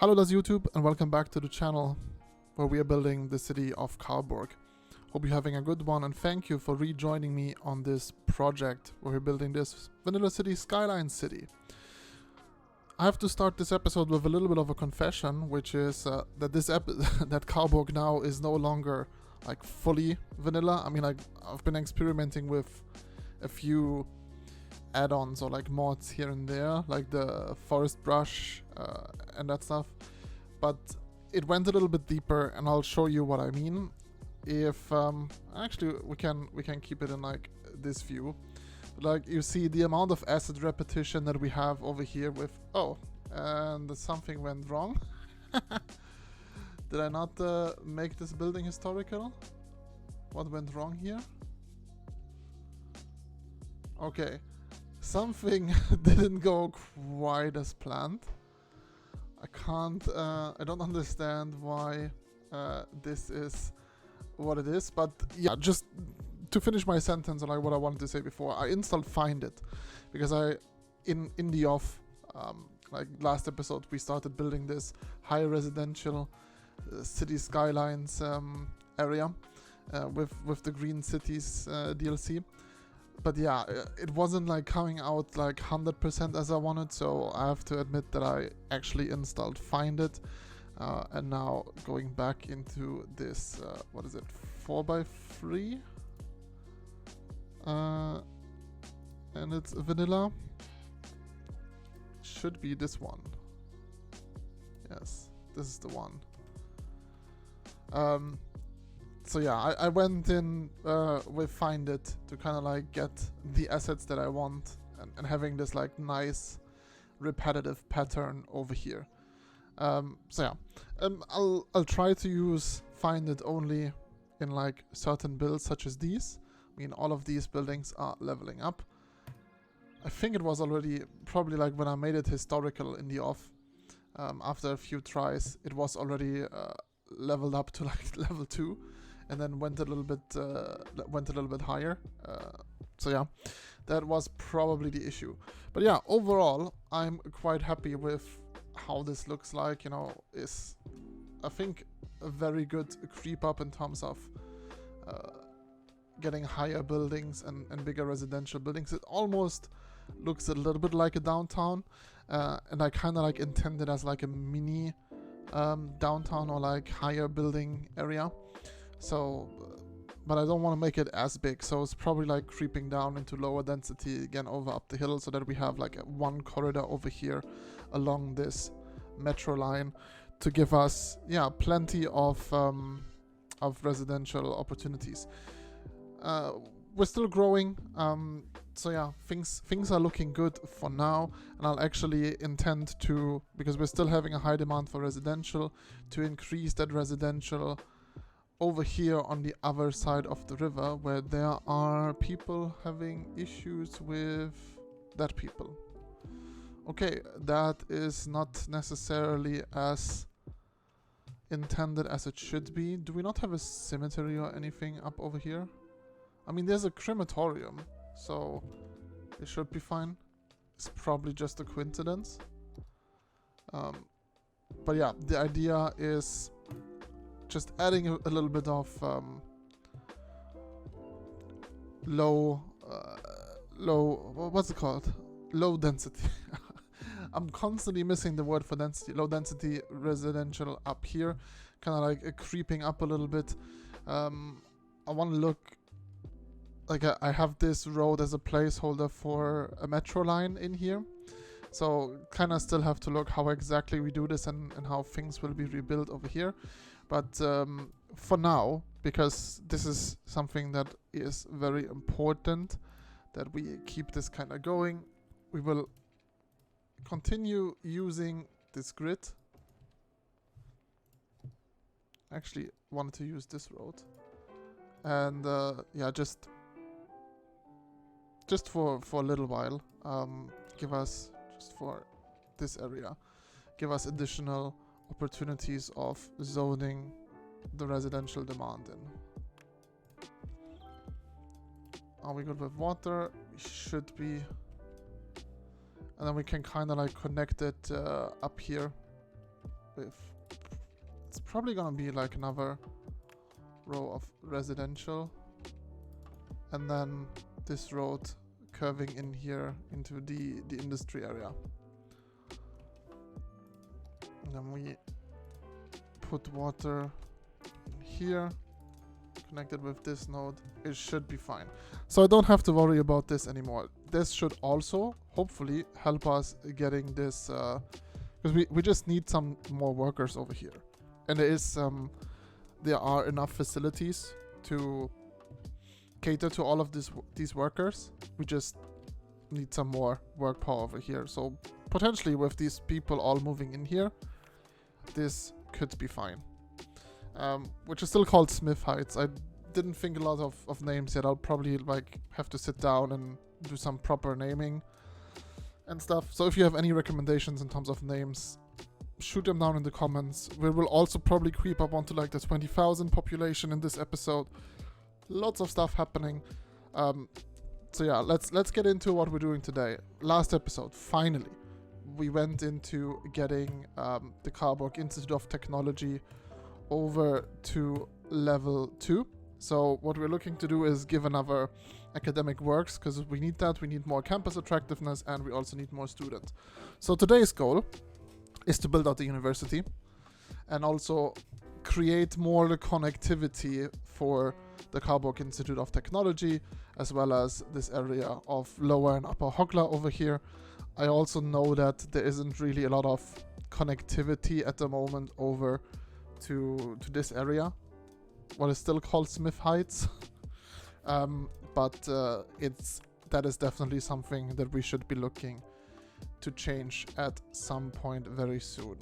Hello that's YouTube and welcome back to the channel where we are building the city of Carborg. Hope you're having a good one and thank you for rejoining me on this project where we're building this vanilla city skyline city. I have to start this episode with a little bit of a confession, which is that that Carborg now is no longer like fully vanilla. I mean, like, I've been experimenting with a few add-ons or like mods here and there, like the forest brush and that stuff, but it went a little bit deeper and I'll show you what I mean. If actually we can keep it in like this view. Like, you see the amount of asset repetition that we have over here with and something went wrong. Did I not make this building historical? What went wrong here? Okay, something didn't go quite as planned. I don't understand why this is what it is, but yeah, just to finish my sentence on like what I wanted to say before, I installed Find It because in the off, like last episode, we started building this high residential city skylines area with the Green Cities DLC. But yeah, it wasn't like coming out like 100% as I wanted, so I have to admit that I actually installed Find It, and now going back into this, what is it, 4x3? And it's vanilla. Should be this one. Yes, this is the one. So yeah, I went in with Find It to kind of like get the assets that I want and having this like nice repetitive pattern over here. So yeah, I'll try to use Find It only in like certain builds such as these. I mean, all of these buildings are leveling up. I think it was already probably like when I made it historical in the off. After a few tries, it was already leveled up to like level 2. And then went a little bit higher. So yeah, that was probably the issue. But yeah, overall, I'm quite happy with how this looks like. You know, is I think a very good creep up in terms of getting higher buildings and bigger residential buildings. It almost looks a little bit like a downtown, and I kind of like intended as like a mini downtown or like higher building area. So, but I don't want to make it as big, so it's probably like creeping down into lower density again over up the hill, so that we have like one corridor over here along this metro line to give us, yeah, plenty of residential opportunities. We're still growing, so yeah, things are looking good for now, and I'll actually intend to, because we're still having a high demand for residential, to increase that residential over here on the other side of the river, where there are people having issues with that people. Okay, that is not necessarily as intended as it should be. Do we not have a cemetery or anything up over here? I mean, there's a crematorium, so it should be fine. It's probably just a coincidence. But yeah, the idea is just adding a little bit of low, what's it called? Low density. I'm constantly missing the word for density. Low density residential up here, kind of like creeping up a little bit. I want to look like I have this road as a placeholder for a metro line in here. So kind of still have to look how exactly we do this and how things will be rebuilt over here. But for now, because this is something that is very important, that we keep this kind of going, we will continue using this grid. Actually, wanted to use this road. And yeah, just for a little while, give us, just for this area, give us additional opportunities of zoning the residential demand in. Are we good with water? We should be. And then we can kind of like connect it up here with... It's probably gonna be like another row of residential. And then this road curving in here into the industry area. And then we put water in here, connected with this node. It should be fine. So I don't have to worry about this anymore. This should also, hopefully, help us getting this, because we just need some more workers over here. And there are enough facilities to cater to all of these workers. We just need some more work power over here. So potentially with these people all moving in here, this could be fine. Which is still called Smith Heights. I didn't think a lot of names yet. I'll probably like have to sit down and do some proper naming and stuff. So if you have any recommendations in terms of names, shoot them down in the comments. We will also probably creep up onto like the 20,000 population in this episode. Lots of stuff happening. So yeah, let's get into what we're doing today. Last episode, finally, we went into getting the Carborg Institute of Technology over to level 2. So what we're looking to do is give another academic works, because we need that. We need more campus attractiveness, and we also need more students. So today's goal is to build out the university and also create more connectivity for the Carborg Institute of Technology, as well as this area of lower and upper Hoglar over here. I also know that there isn't really a lot of connectivity at the moment over to this area, what is still called Smith Heights. But that is definitely something that we should be looking to change at some point very soon.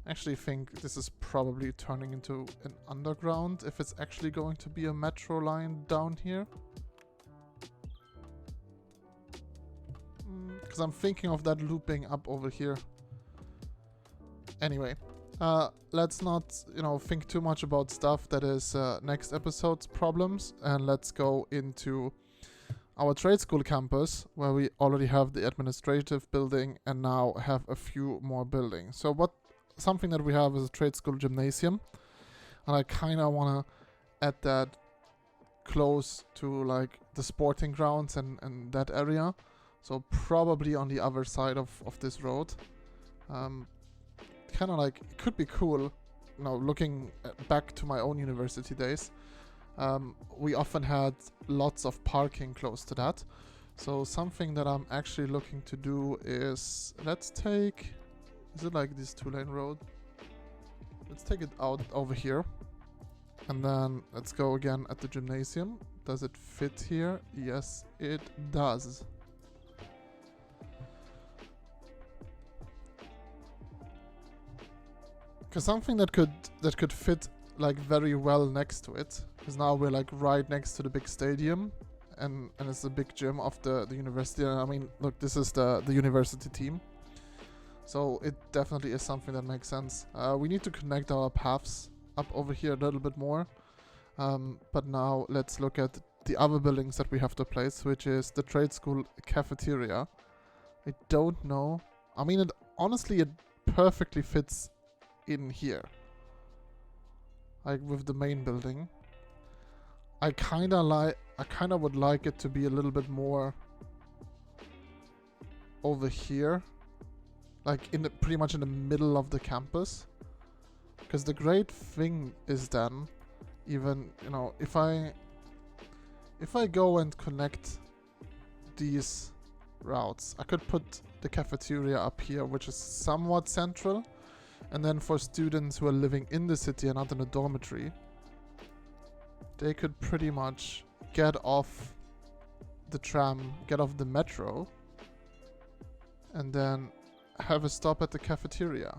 I actually think this is probably turning into an underground, if it's actually going to be a metro line down here. Because I'm thinking of that looping up over here. Anyway, let's not, think too much about stuff that is next episode's problems, and let's go into our trade school campus, where we already have the administrative building and now have a few more buildings. So something that we have is a trade school gymnasium, and I kind of want to add that close to like the sporting grounds and that area. So probably on the other side of this road. Kind of like, it could be cool, looking back to my own university days. We often had lots of parking close to that. So something that I'm actually looking to do is, is it like this 2-lane road? Let's take it out over here. And then let's go again at the gymnasium. Does it fit here? Yes, it does. Because something that could fit like very well next to it, because now we're like right next to the big stadium, and it's the big gym of the university. And I mean, look, this is the university team, so it definitely is something that makes sense. We need to connect our paths up over here a little bit more, but now let's look at the other buildings that we have to place, which is the trade school cafeteria. I don't know. I mean, honestly, it perfectly fits in here, like with the main building. I kind of would like it to be a little bit more over here, like pretty much in the middle of the campus. Because the great thing is then, even if I go and connect these routes, I could put the cafeteria up here, which is somewhat central. And then for students who are living in the city and not in a dormitory, they could pretty much get off the tram, get off the metro, and then have a stop at the cafeteria.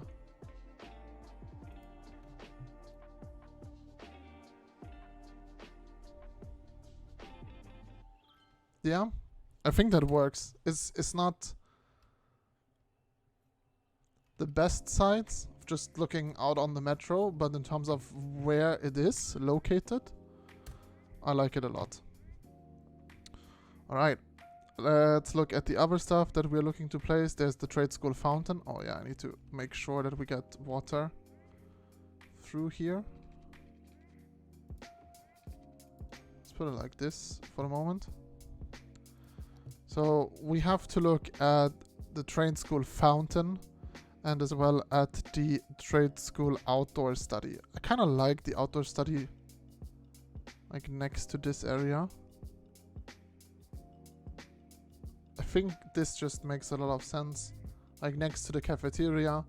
Yeah, I think that works. It's not the best sites, just looking out on the metro, but in terms of where it is located, I like it a lot. Alright, let's look at the other stuff that we're looking to place. There's the trade school fountain. Oh yeah, I need to make sure that we get water through here. Let's put it like this for the moment. So we have to look at the trade school fountain and as well at the trade school outdoor study. I kind of like the outdoor study like next to this area. I think this just makes a lot of sense. Like next to the cafeteria,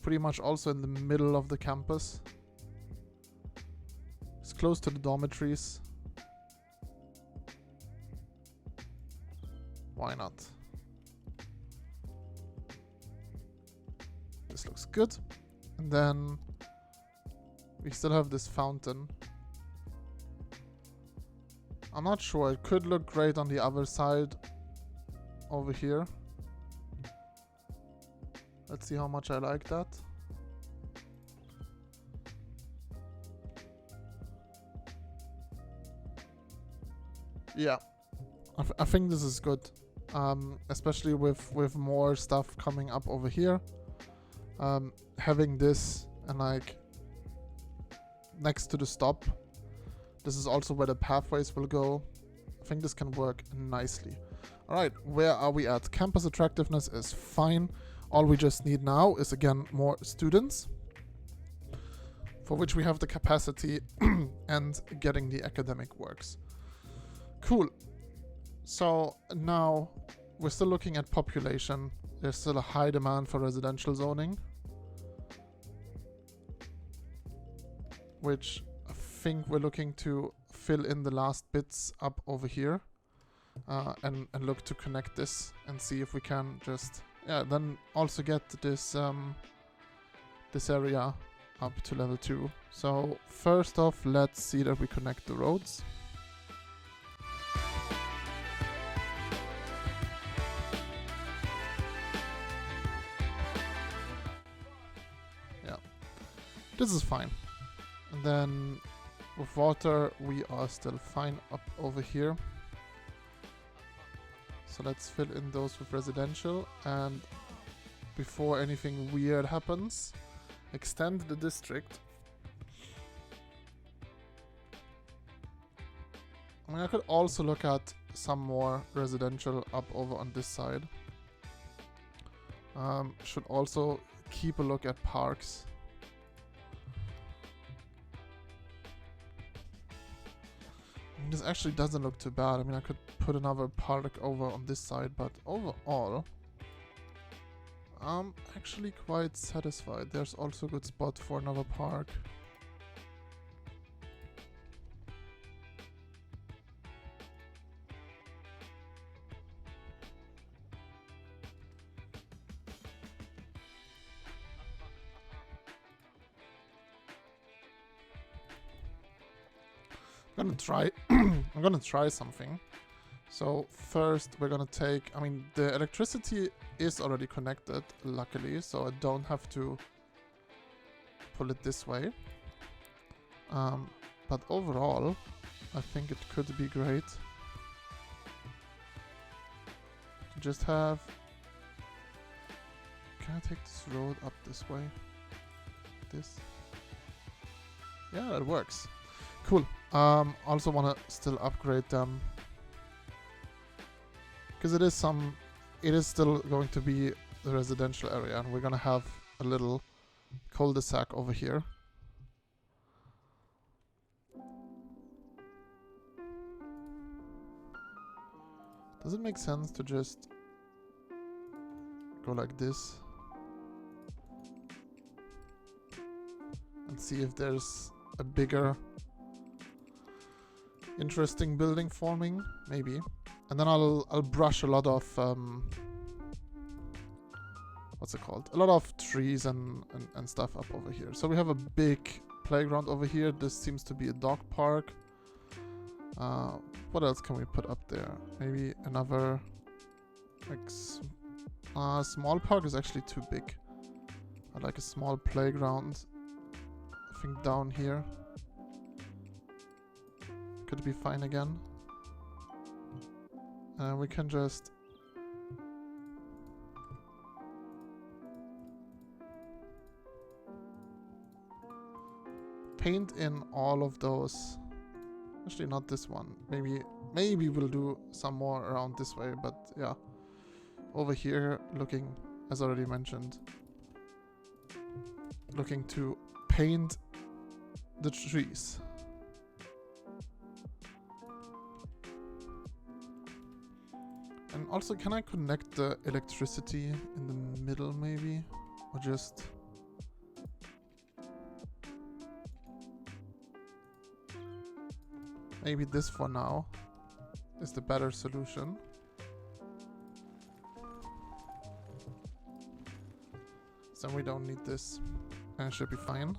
pretty much also in the middle of the campus. It's close to the dormitories. Why not? This looks good. And then we still have this fountain. I'm not sure. It could look great on the other side over here. Let's see how much I like that. Yeah, I think this is good. Especially with more stuff coming up over here. Having this and like next to the stop, this is also where the pathways will go. I think this can work nicely. Alright, where are we at? Campus attractiveness is fine. All we just need now is again more students, for which we have the capacity and getting the academic works. Cool. So now we're still looking at population. There's still a high demand for residential zoning, which I think we're looking to fill in the last bits up over here, and look to connect this and see if we can just, yeah, then also get this this area up to level 2. So first off, let's see that we connect the roads. Yeah, this is fine. And then with water, we are still fine up over here. So let's fill in those with residential, and before anything weird happens, extend the district. I mean, I could also look at some more residential up over on this side. Should also keep a look at parks. This actually doesn't look too bad. I mean, I could put another park over on this side, but overall, I'm actually quite satisfied. There's also a good spot for another park. I'm gonna try something. So first we're gonna take, I mean, the electricity is already connected, luckily, so I don't have to pull it this way. But overall, I think it could be great to just have, can I take this road up this way? This? Yeah, that works. Cool. Also want to still upgrade them, because it is still going to be the residential area, and we're gonna have a little cul-de-sac over here. Does it make sense to just go like this and see if there's a bigger interesting building forming? Maybe. And then I'll brush a lot of what's it called? A lot of trees and stuff up over here. So we have a big playground over here. This seems to be a dog park. What else can we put up there? Maybe another like small park is actually too big. I like a small playground. I think down here could be fine again. We can just paint in all of those. Actually, not this one. Maybe we'll do some more around this way, but yeah. Over here, looking, as already mentioned, looking to paint the trees. And also, can I connect the electricity in the middle maybe? Or just... maybe this for now is the better solution. So we don't need this, and it should be fine.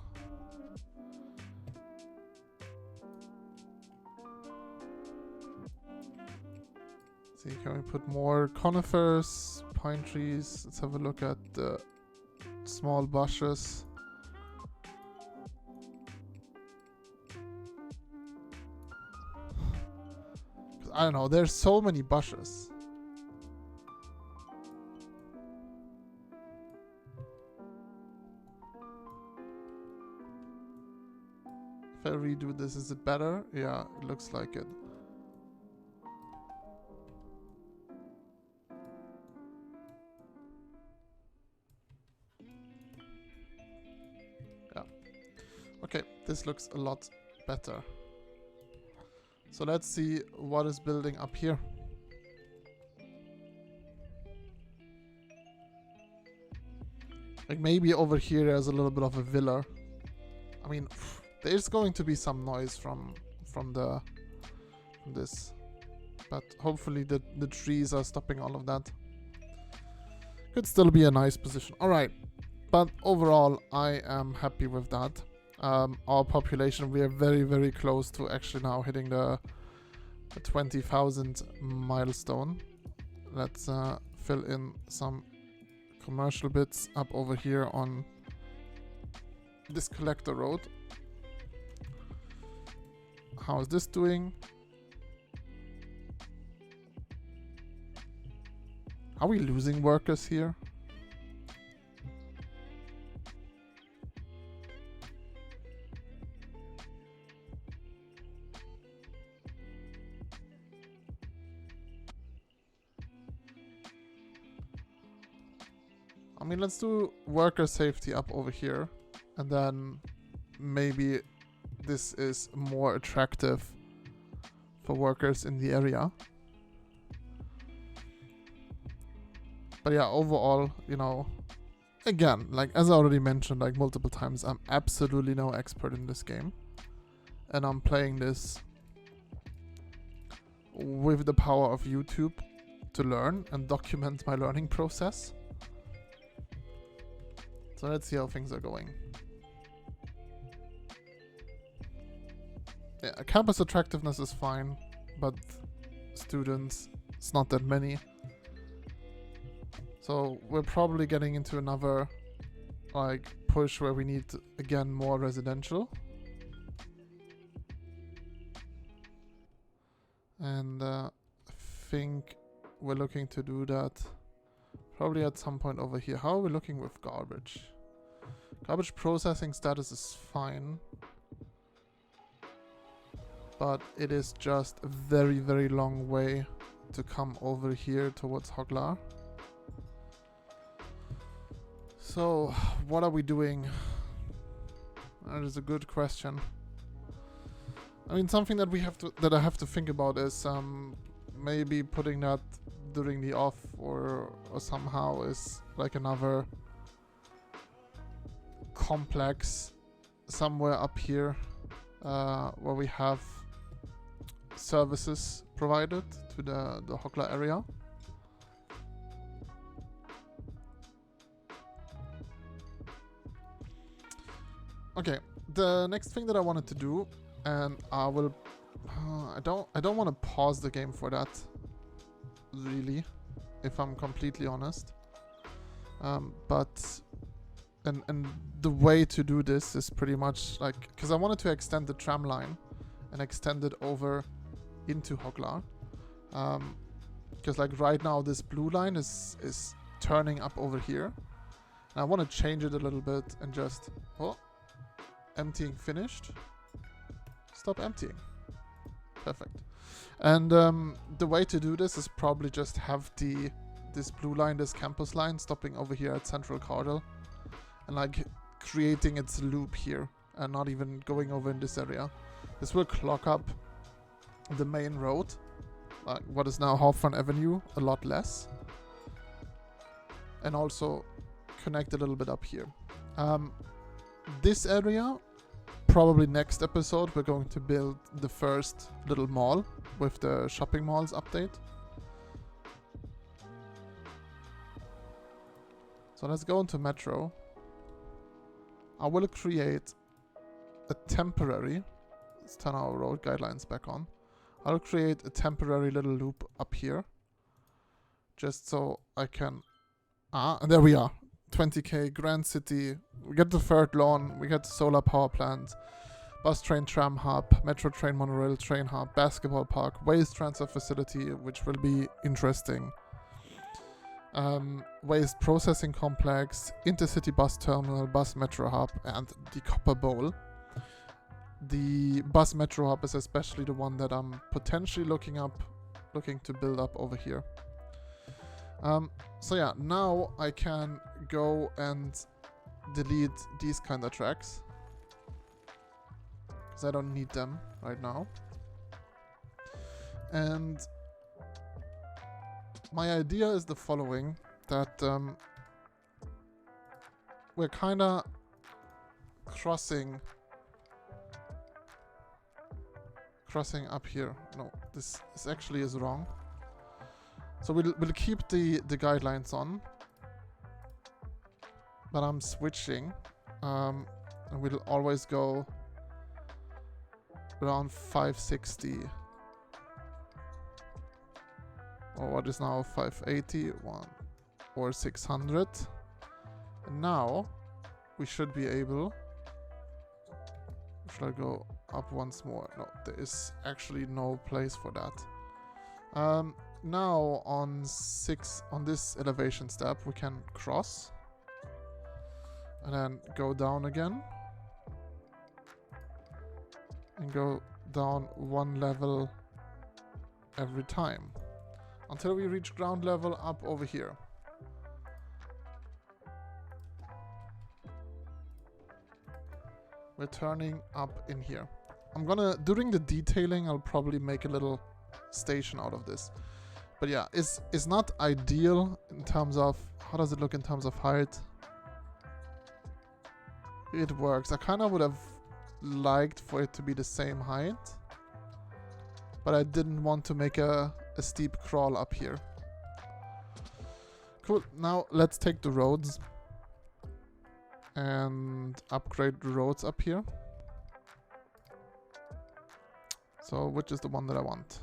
See, can we put more conifers, pine trees? Let's have a look at the small bushes. I don't know, there's so many bushes. If I redo this, is it better? Yeah, it looks like it. Yeah. Okay, this looks a lot better. So let's see what is building up here. Like maybe over here there's a little bit of a villa. I mean, there's going to be some noise from this, but hopefully the trees are stopping all of that. Could still be a nice position. All right, but overall I am happy with that. Our population, we are very, very close to actually now hitting the 20,000 milestone. Let's fill in some commercial bits up over here on this collector road. How is this doing? Are we losing workers here? I mean, let's do worker safety up over here, and then maybe this is more attractive for workers in the area. But yeah, overall, you know, again, like as I already mentioned like multiple times, I'm absolutely no expert in this game, and I'm playing this with the power of YouTube to learn and document my learning process. So let's see how things are going. Yeah, campus attractiveness is fine, but students, it's not that many. So we're probably getting into another like push where we need again more residential. And I think we're looking to do that probably at some point over here. How are we looking with garbage? Garbage processing status is fine, but it is just a very, very long way to come over here towards Hoglar. So what are we doing? That is a good question. I mean, something that I have to think about is maybe putting that during the off or somehow is like another complex somewhere up here where we have services provided to the Hoglar area. Okay, the next thing that I wanted to do, and I will I don't want to pause the game for that, really, if I'm completely honest. But the way to do this is pretty much like, because I wanted to extend the tram line and extend it over into Hoglar. Because like right now this blue line is turning up over here. And I want to change it a little bit and just, oh, emptying finished. Stop emptying. Perfect. And the way to do this is probably just have this blue line, this campus line, stopping over here at central caudal. And like creating its loop here and not even going over in this area. This will clog up the main road, like what is now Hawthorne Avenue, a lot less. And also connect a little bit up here. This area, probably next episode, we're going to build the first little mall with the shopping malls update. So let's go into Metro. I will create a temporary, let's turn our road guidelines back on. I'll create a temporary little loop up here. Just so I can, and there we are. 20k, Grand City, we get the third lawn, we get the solar power plant, bus train tram hub, metro train monorail train hub, basketball park, waste transfer facility, which will be interesting. Waste processing complex, intercity bus terminal, bus metro hub, and the Copper Bowl. The bus metro hub is especially the one that I'm potentially looking to build up over here. So yeah, now I can go and delete these kind of tracks, because I don't need them right now. And my idea is the following, that we're kind of crossing up here. No, this actually is wrong. So we'll keep the guidelines on, but I'm switching, and we'll always go around 560, or what is now 580, or 600. And now we should be able. Should I go up once more? No, there is actually no place for that. Now on this elevation step we can cross and then go down again and go down one level every time until we reach ground level up over here. We're turning up in here. I'm gonna, during the detailing, I'll probably make a little station out of this. But yeah, it's not ideal in terms of, how does it look in terms of height? It works. I kind of would have liked for it to be the same height, but I didn't want to make a steep crawl up here. Cool, now let's take the roads and upgrade the roads up here. So which is the one that I want?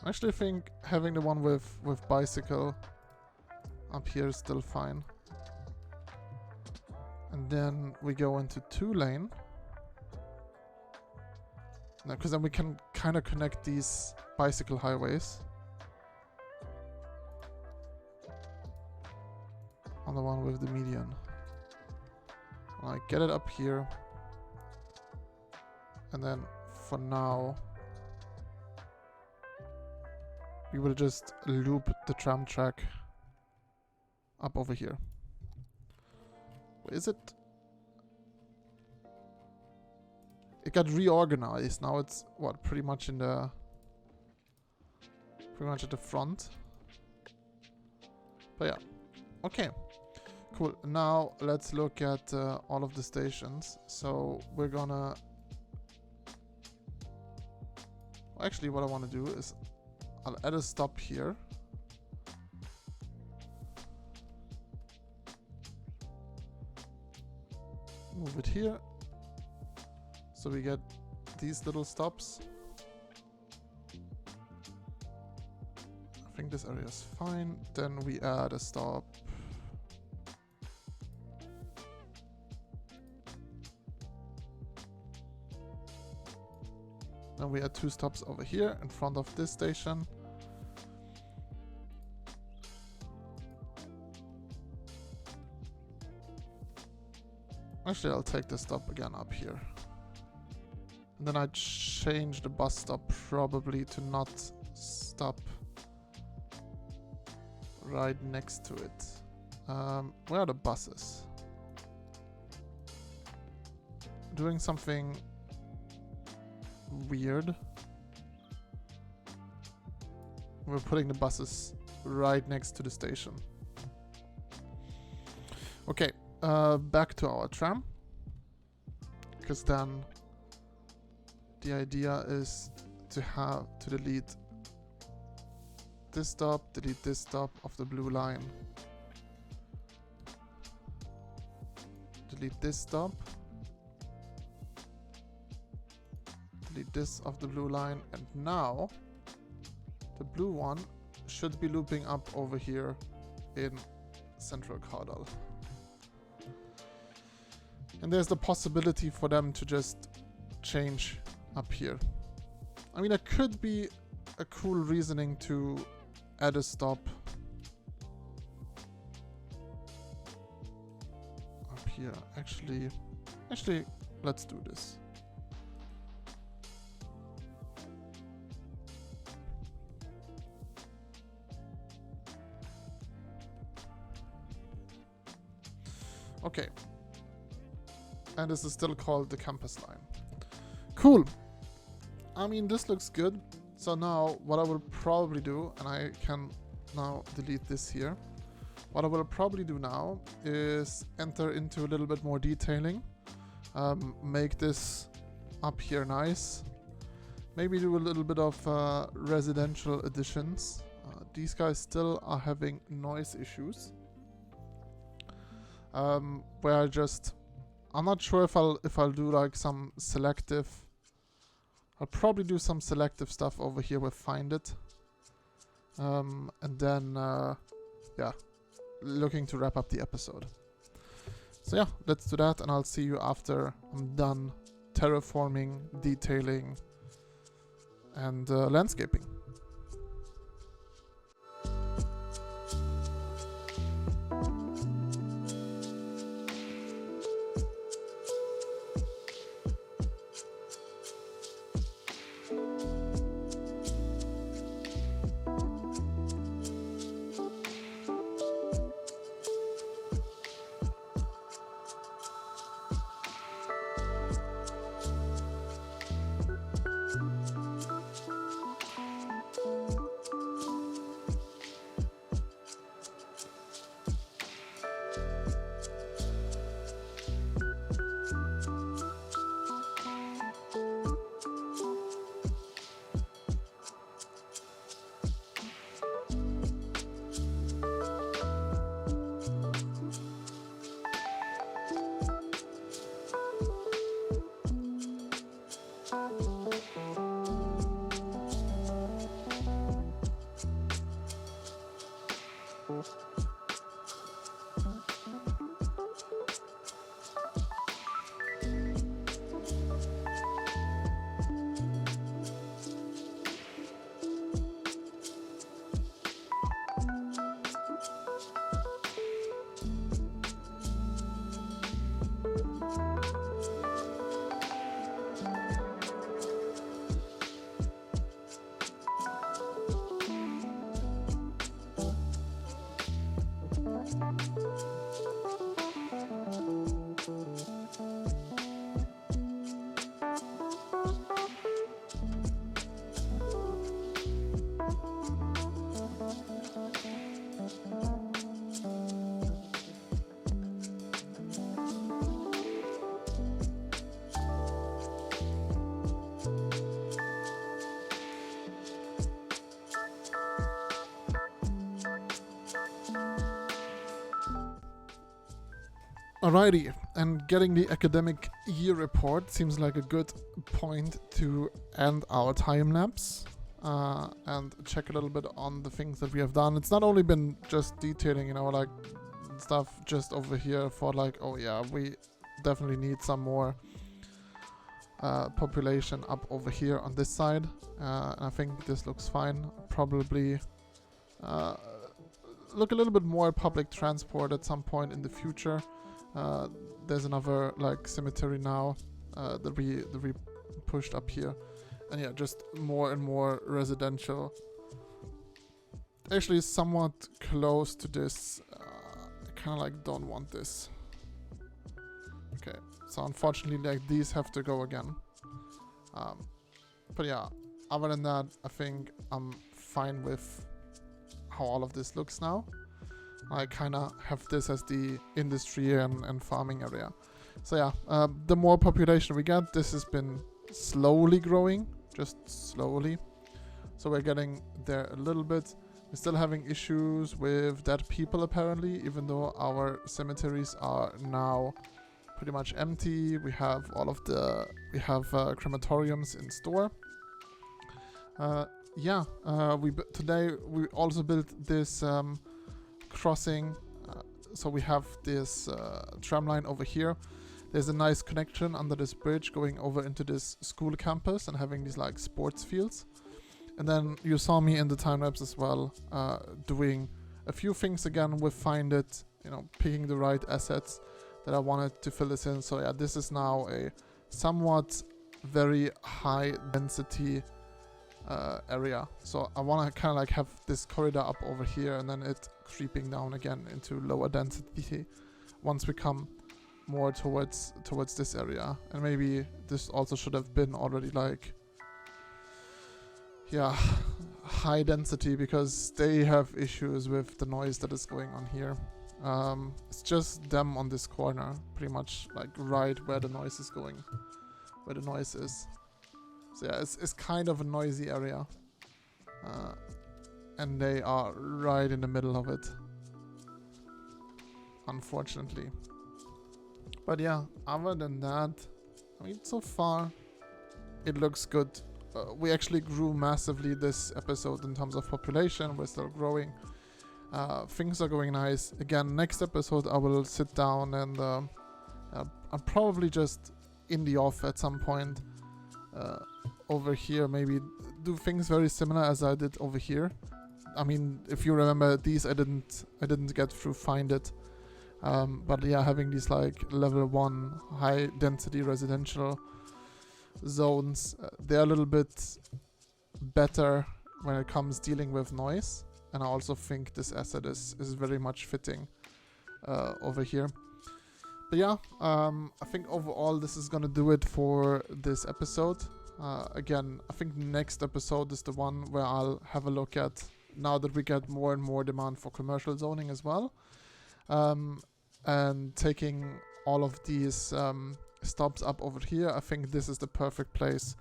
I actually think having the one with bicycle up here is still fine. And then we go into 2-lane. Now, because then we can kind of connect these bicycle highways on the one with the median. I get it up here, and then for now we will just loop the tram track up over here. Where is it? It got reorganized. Now it's what, pretty much at the front. But yeah, okay, cool. Now let's look at all of the stations. So we're gonna, actually what I want to do is I'll add a stop here. Move it here. So we get these little stops. I think this area is fine. Then we add a stop. Then we add 2 stops over here in front of this station. Actually, I'll take the stop again up here. And then I change the bus stop probably to not stop right next to it. Where are the buses? Doing something weird. We're putting the buses right next to the station. Okay, back to our tram. Because then the idea is to delete this stop, delete this stop of the blue line. Delete this stop. Delete this of the blue line, and now the blue one should be looping up over here in central Cardal. And there's the possibility for them to just change up here. I mean, it could be a cool reasoning to add a stop up here. Actually, let's do this. Okay. And this is still called the campus line. Cool. I mean, this looks good. So now what I will probably do, and I can now delete this here. What I will probably do now is enter into a little bit more detailing. Make this up here nice. Maybe do a little bit of residential additions. These guys still are having noise issues. Where I'm not sure if I'll do like some selective. I'll probably do some selective stuff over here with Find It. And then, yeah, looking to wrap up the episode. So yeah, let's do that, and I'll see you after I'm done terraforming, detailing, and landscaping. Alrighty, and getting the academic year report seems like a good point to end our time lapse and check a little bit on the things that we have done. It's not only been just detailing, you know, like stuff just over here for like, oh yeah, we definitely need some more population up over here on this side. And I think this looks fine. Probably look a little bit more public transport at some point in the future. There's another like cemetery now that we pushed up here, and yeah, just more and more residential. Actually, somewhat close to this. I kind of like don't want this. Okay, so unfortunately, like these have to go again. But yeah, other than that, I think I'm fine with how all of this looks now. I kind of have this as the industry and farming area. So yeah, the more population we get, this has been slowly growing, just slowly. So we're getting there a little bit. We're still having issues with dead people apparently, even though our cemeteries are now pretty much empty. We have all of the, crematoriums in store. Yeah, today we also built this crossing, so we have this tram line over here. There's a nice connection under this bridge going over into this school campus and having these like sports fields. And then you saw me in the time lapse as well, doing a few things again with Find It, you know, picking the right assets that I wanted to fill this in. So yeah, this is now a somewhat very high density area. So I want to kind of like have this corridor up over here and then it creeping down again into lower density once we come more towards this area. And maybe this also should have been already like, yeah, high density, because they have issues with the noise that is going on here. It's just them on this corner, pretty much like right where the noise is going, where the noise is. So yeah, it's kind of a noisy area. And they are right in the middle of it, unfortunately. But yeah, other than that, I mean, so far it looks good. We actually grew massively this episode in terms of population. We're still growing. Things are going nice. Again, next episode I will sit down and I'll probably just in the off at some point over here, maybe do things very similar as I did over here. I mean, if you remember these, I didn't get through Find It. But yeah, having these like level 1 high density residential zones, they're a little bit better when it comes dealing with noise. And I also think this asset is very much fitting over here. But yeah, I think overall this is gonna do it for this episode. Again, I think next episode is the one where I'll have a look at, now that we get more and more demand for commercial zoning as well. And taking all of these stops up over here, I think this is the perfect place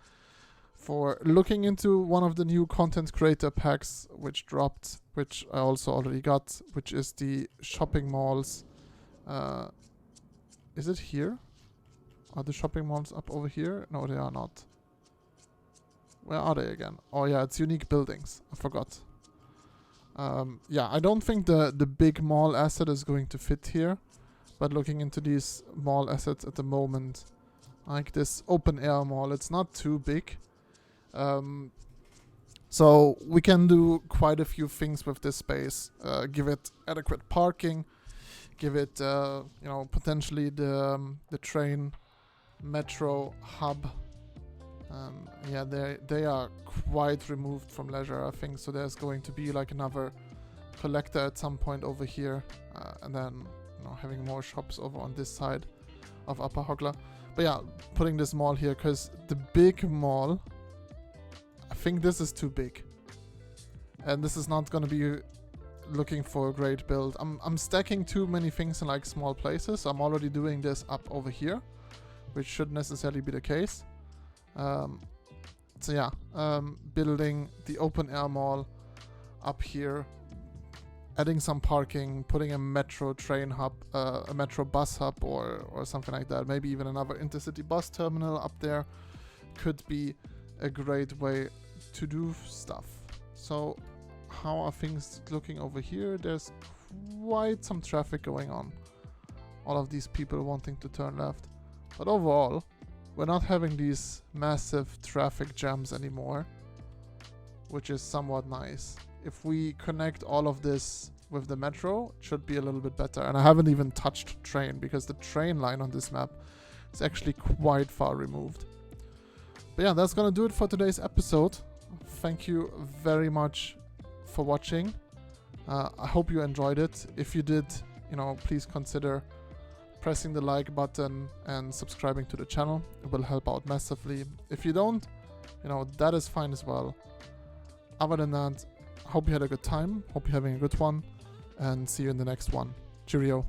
for looking into one of the new content creator packs which dropped, which I also already got, which is the shopping malls. Is it here? Are the shopping malls up over here? No, they are not. Where are they again? Oh yeah, it's unique buildings. I forgot. Yeah, I don't think the big mall asset is going to fit here. But looking into these mall assets at the moment, like this open air mall, it's not too big. So we can do quite a few things with this space. Give it adequate parking, give it, you know, potentially the train metro hub. Yeah, they are quite removed from leisure, I think. So there's going to be like another collector at some point over here, and then having more shops over on this side of Upper Hoglar. But yeah, putting this mall here, because the big mall, I think this is too big. And this is not going to be looking for a great build. I'm stacking too many things in like small places. So I'm already doing this up over here, which should necessarily be the case. So yeah, building the open air mall up here, adding some parking, putting a metro train hub, a metro bus hub or something like that. Maybe even another intercity bus terminal up there could be a great way to do stuff. So how are things looking over here? There's quite some traffic going on. All of these people wanting to turn left. But overall, we're not having these massive traffic jams anymore, which is somewhat nice. If we connect all of this with the metro, it should be a little bit better. And I haven't even touched train, because the train line on this map is actually quite far removed. But yeah, that's gonna do it for today's episode. Thank you very much for watching. I hope you enjoyed it. If you did, please consider pressing the like button and subscribing to the channel. It will help out massively. If you don't, that is fine as well. Other than that, hope you had a good time, hope you're having a good one, and see you in the next one. Cheerio.